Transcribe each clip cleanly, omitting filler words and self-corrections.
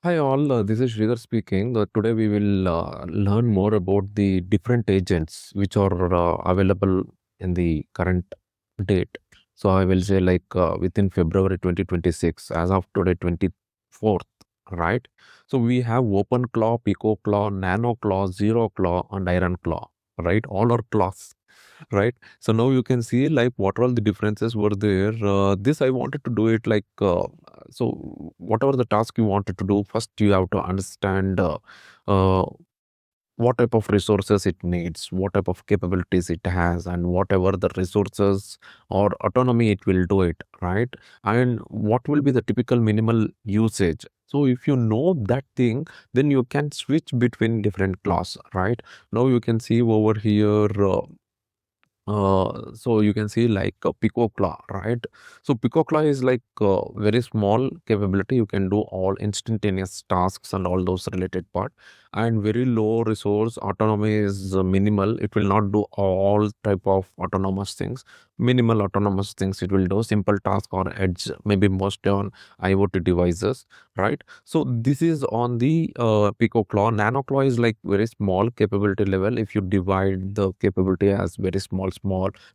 Hi all, this is Sridhar speaking. Today we will learn more about the different agents which are available in the current date. So I will say within February 2026, as of today 24th, right? So we have OpenClaw, PicoClaw, NanoClaw, ZeroClaw, and IronClaw, right? All are claws, right? So now you can see like what all the differences were there. This I wanted to do it so whatever the task you wanted to do, first you have to understand uh, what type of resources it needs, what type of capabilities it has, and whatever the resources or autonomy it will do it, right? And what will be the typical minimal usage. So if you know that thing, then you can switch between different class, right? Now you can see over here. So you can see like a Pico Claw, right? So Pico Claw is like very small capability. You can do all instantaneous tasks and all those related part, and very low resource autonomy is minimal. It will not do all type of autonomous things. Minimal autonomous things it will do. Simple task or edge, maybe most on IoT devices, right? So this is on the Pico Claw. Nano Claw is like very small capability level. If you divide the capability as very small,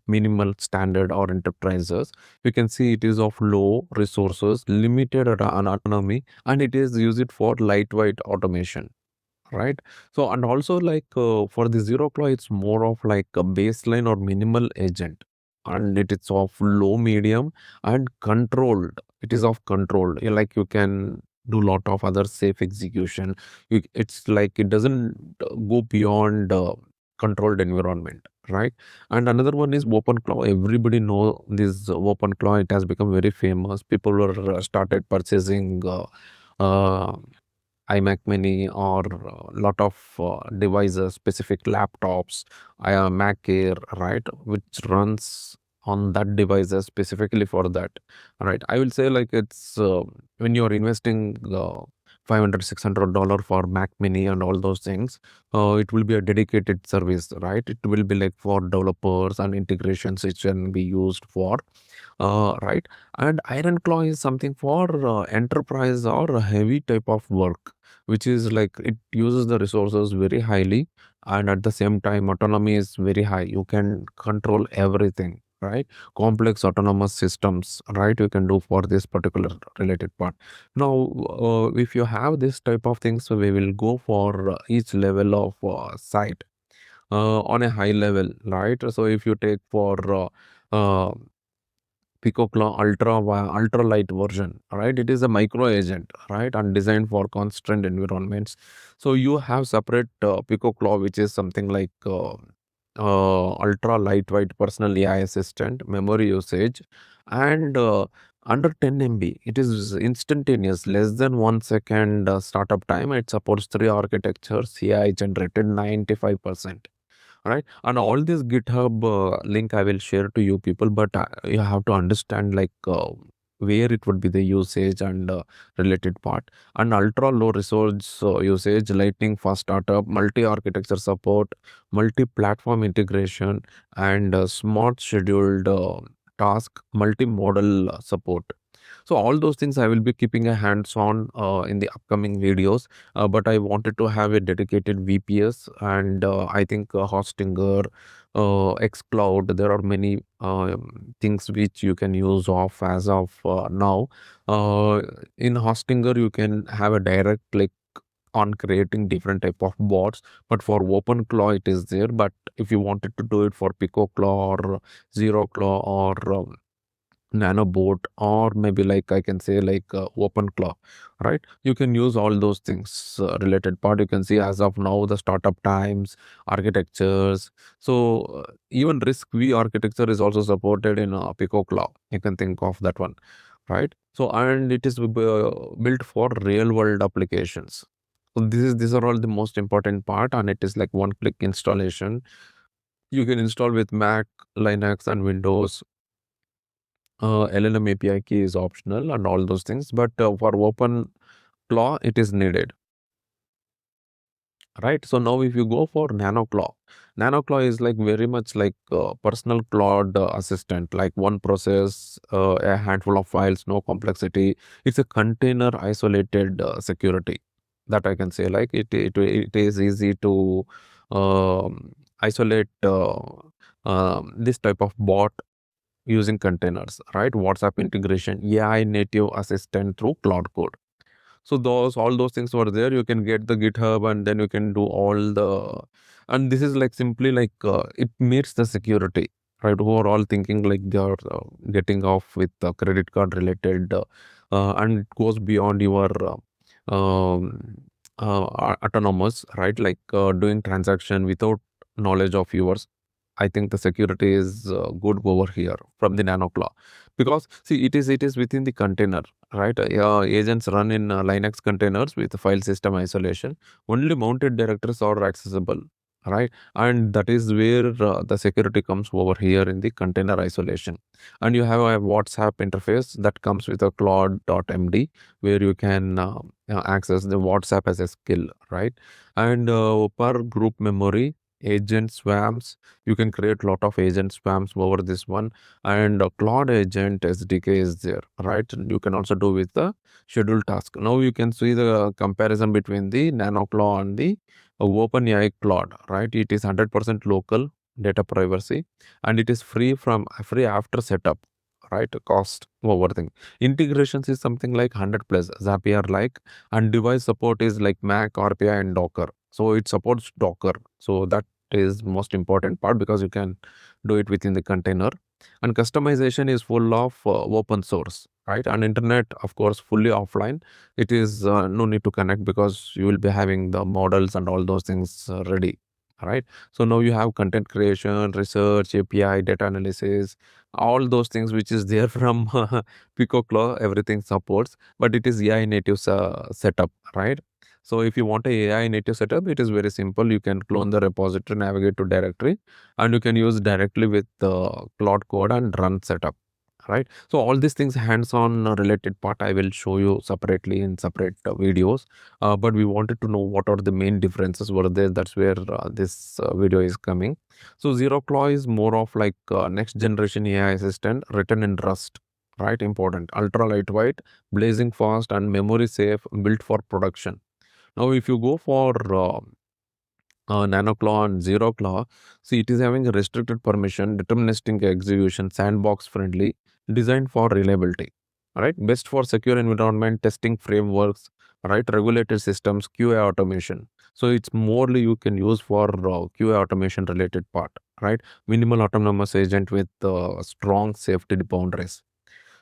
minimal, standard or enterprises, you can see it is of low resources, limited autonomy, and it is used for lightweight automation, right? So and also for the zero claw, it's more of like a baseline or minimal agent, and it is of low, medium, and controlled. It is of controlled. Like you can do lot of other safe execution. It's like it doesn't go beyond controlled environment, right? And another one is open claw. Everybody know this open claw. It has become very famous. People were started purchasing uh, iMac Mini or a lot of devices, specific laptops, Mac Air, right, which runs on that devices specifically for that, right? I will say like it's when you're investing 500 $600 for Mac Mini and all those things, it will be a dedicated service, right? It will be like for developers and integrations which can be used for right. And iron claw is something for enterprise or a heavy type of work, which is like it uses the resources very highly, and at the same time autonomy is very high. You can control everything, right? Complex autonomous systems, right? You can do for this particular related part. Now if you have this type of things, so we will go for each level of site on a high level, right? So if you take for uh, PicoClaw ultra light version, right? It is a micro agent, right, and designed for constrained environments. So you have separate PicoClaw, which is something like ultra lightweight personal AI assistant, memory usage, and under 10 MB. It is instantaneous, less than 1 second startup time. It supports three architectures, AI generated 95%, right? And all this GitHub link I will share to you people, but you have to understand where it would be the usage and related part. And ultra low resource usage, lightning fast startup, multi architecture support, multi platform integration, and smart scheduled task, multi model support. So all those things I will be keeping a hands on in the upcoming videos. But I wanted to have a dedicated VPS, and I think Hostinger, xCloud. There are many things which you can use of as of now. Uh, in Hostinger, you can have a direct click on creating different type of bots, but for OpenClaw it is there. But if you wanted to do it for PicoClaw or ZeroClaw or nanobot, or maybe like I can say like OpenClaw, right? You can use all those things related part. You can see as of now the startup times, architectures. So even risk v architecture is also supported in PicoClaw. You can think of that one, right? So and it is built for real world applications. So these are all the most important part, and it is like one click installation. You can install with Mac, Linux, and Windows. LLM API key is optional and all those things, but for open claw, it is needed, right? So now if you go for nano claw, NanoClaw is like very much like personal cloud assistant, like one process, a handful of files, no complexity. It's a container isolated security, that I can say. Like it is easy to isolate this type of bot using containers, right? WhatsApp integration, AI native assistant through Cloud Code. So those all those things were there. You can get the GitHub, and then you can do all the, and this is like simply like it meets the security, right? Who are all thinking like they are getting off with credit card related, and it goes beyond your autonomous, right? Like doing transaction without knowledge of yours. I think the security is good over here from the NanoClaw, because see it is within the container, right? Agents run in Linux containers with file system isolation. Only mounted directories are accessible, right? And that is where the security comes over here in the container isolation. And you have a WhatsApp interface that comes with a Claude.md, where you can access the WhatsApp as a skill, right? And per group memory, agent swamps, you can create lot of agent swamps over this one. And Claude agent SDK is there, right? And you can also do with the scheduled task. Now you can see the comparison between the NanoClaw and the OpenAI Claude, right? It is 100% local data privacy, and it is free after setup, right? Cost over thing. Integrations is something like 100 plus Zapier like, and device support is like Mac, RPI, and Docker. So it supports Docker. So that is most important part, because you can do it within the container. And customization is full of open source, right? And internet, of course, fully offline. It is no need to connect, because you will be having the models and all those things ready, right? So now you have content creation, research, API, data analysis, all those things which is there from PicoClaw, everything supports, but it is AI native setup, right? So if you want a AI native setup, it is very simple. You can clone the repository, navigate to directory, and you can use directly with the Cloud Code and run setup, right? So all these things hands-on related part I will show you separately in separate videos. But we wanted to know what are the main differences were there. That's where this video is coming. So ZeroClaw is more of like next generation AI assistant written in Rust, right? Important, ultra lightweight, blazing fast, and memory safe, built for production. Now if you go for NanoClaw and ZeroClaw, see, it is having a restricted permission, deterministic execution, sandbox friendly, designed for reliability. Right, best for secure environment, testing frameworks, right, regulated systems, QA automation. So it's morely you can use for QA automation related part, right? Minimal autonomous agent with strong safety boundaries.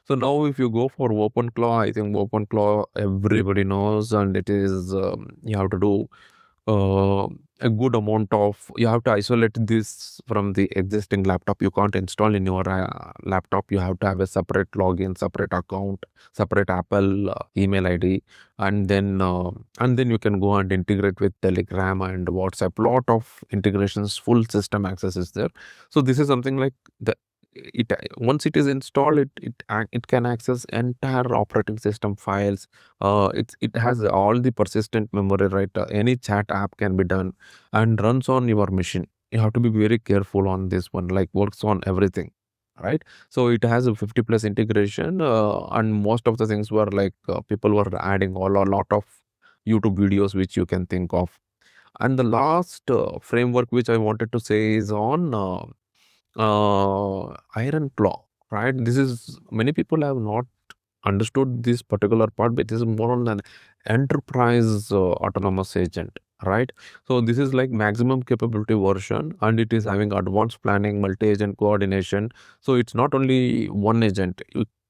So now if you go for OpenClaw, I think OpenClaw everybody knows, and it is you have to do uh, a good amount of, you have to isolate this from the existing laptop. You can't install in your laptop. You have to have a separate login, separate account, separate Apple email ID, and then you can go and integrate with Telegram and WhatsApp. Lot of integrations, full system access is there. So this is something like the it once it is installed, it can access entire operating system files. It has all the persistent memory, right? Any chat app can be done and runs on your machine. You have to be very careful on this one, like works on everything, right? So it has a 50 plus integration, and most of the things were like people were adding a lot of YouTube videos which you can think of. And the last framework which I wanted to say is on IronClaw, right? This is, many people have not understood this particular part, but this is more on an enterprise autonomous agent, right? So this is like maximum capability version, and it is having advanced planning, multi-agent coordination. So it's not only one agent,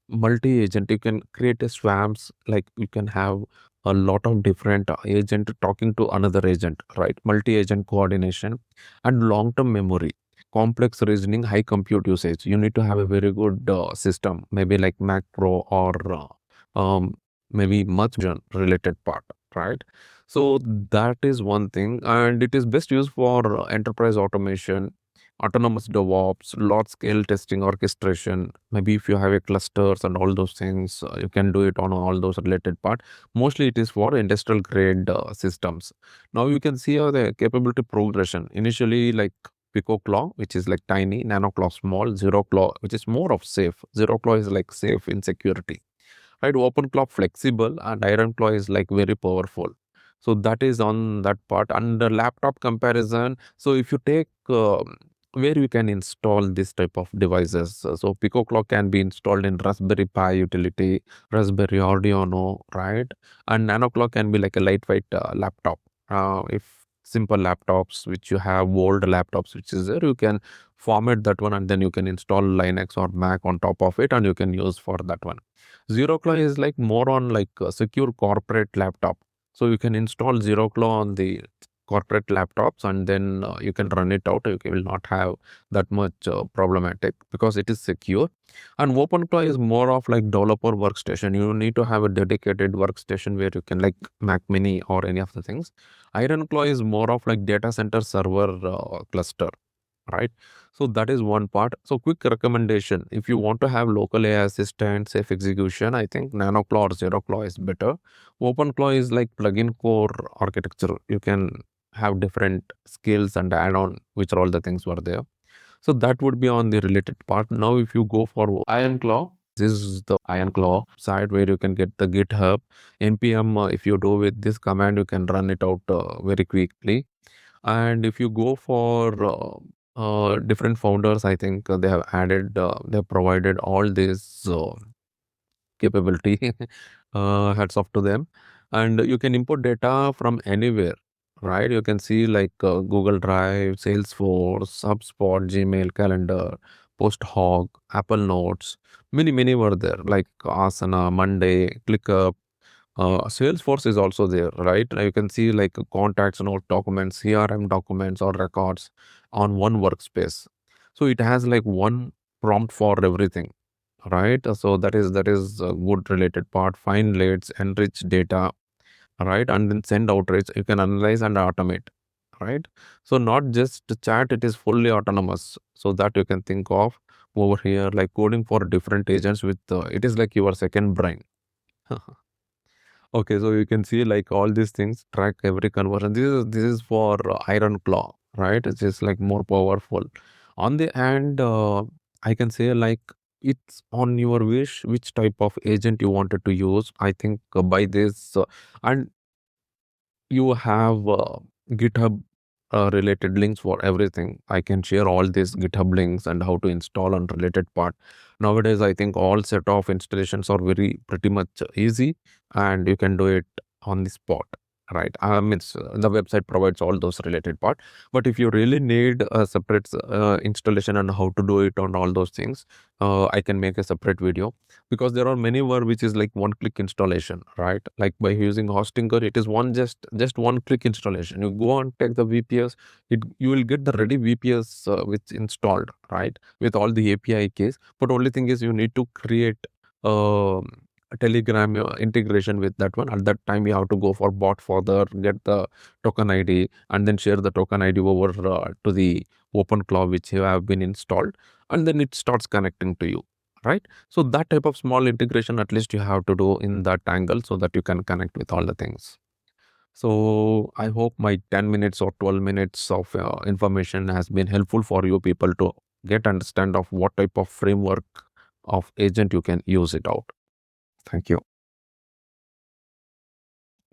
multi-agent. You can create a swamps, like you can have a lot of different agent talking to another agent, right? Multi-agent coordination and long-term memory, complex reasoning, high compute usage. You need to have a very good system, maybe like Mac Pro or maybe much related part, right? So that is one thing, and it is best used for enterprise automation, autonomous DevOps, large scale testing orchestration. Maybe if you have a clusters and all those things, you can do it on all those related part. Mostly it is for industrial grade systems. Now you can see how the capability progression. Initially, like PicoClaw, which is like tiny, NanoClaw small, ZeroClaw, which is more of safe. ZeroClaw is like safe in security, right? OpenClaw flexible and IronClaw is like very powerful. So that is on that part. And the laptop comparison. So if you take where you can install this type of devices. So PicoClaw can be installed in Raspberry Pi utility, Raspberry Arduino, right? And NanoClaw can be like a lightweight laptop. If simple laptops which you have old laptops which is there, you can format that one and then you can install Linux or Mac on top of it and you can use for that one. ZeroClaw is like more on like a secure corporate laptop. So you can install ZeroClaw on the corporate laptops and then you can run it out. You will not have that much problematic because it is secure. And OpenClaw is more of like developer workstation. You need to have a dedicated workstation where you can like Mac Mini or any of the things. IronClaw is more of like data center server cluster, right? So that is one part. So quick recommendation, if you want to have local AI assistant, safe execution, I think NanoClaw or ZeroClaw is better. OpenClaw is like plugin core architecture. You can have different skills and add on which are all the things were there. So that would be on the related part. Now if you go for IronClaw, this is the IronClaw side where you can get the GitHub npm. If you do with this command, you can run it out very quickly. And if you go for different founders, I think they have added, they have provided all this capability. Hats off to them. And you can import data from anywhere, right? You can see like Google Drive, Salesforce, HubSpot, Gmail, Calendar, PostHawk, Apple Notes. Many were there like Asana, Monday, ClickUp. Salesforce is also there, right? You can see like contacts, note documents, CRM documents or records on one workspace. So it has like one prompt for everything, right? So that is a good related part. Find leads, enrich data, right? And then send outreach. You can analyze and automate, right? So not just chat, it is fully autonomous. So that you can think of over here, like coding for different agents with it is like your second brain. Okay, so you can see like all these things track every conversion. This is for IronClaw, right? It's just like more powerful. On the hand, I can say like it's on your wish which type of agent you wanted to use. I think by this and you have GitHub related links for everything. I can share all these GitHub links and how to install and related part. Nowadays, I think all set of installations are very pretty much easy and you can do it on the spot. Right. The website provides all those related part. But if you really need a separate installation and how to do it on all those things, I can make a separate video because there are many where which is like one click installation, right? Like by using Hostinger, it is just one click installation. You go and take the VPS, you will get the ready VPS which installed, right, with all the API keys. But only thing is you need to create a Telegram integration with that one. At that time, you have to go for bot further, get the token ID, and then share the token ID over to the OpenClaw which you have been installed, and then it starts connecting to you, right? So that type of small integration at least you have to do in that angle so that you can connect with all the things. So I hope my 10 minutes or 12 minutes of information has been helpful for you people to get understand of what type of framework of agent you can use it out. Thank you.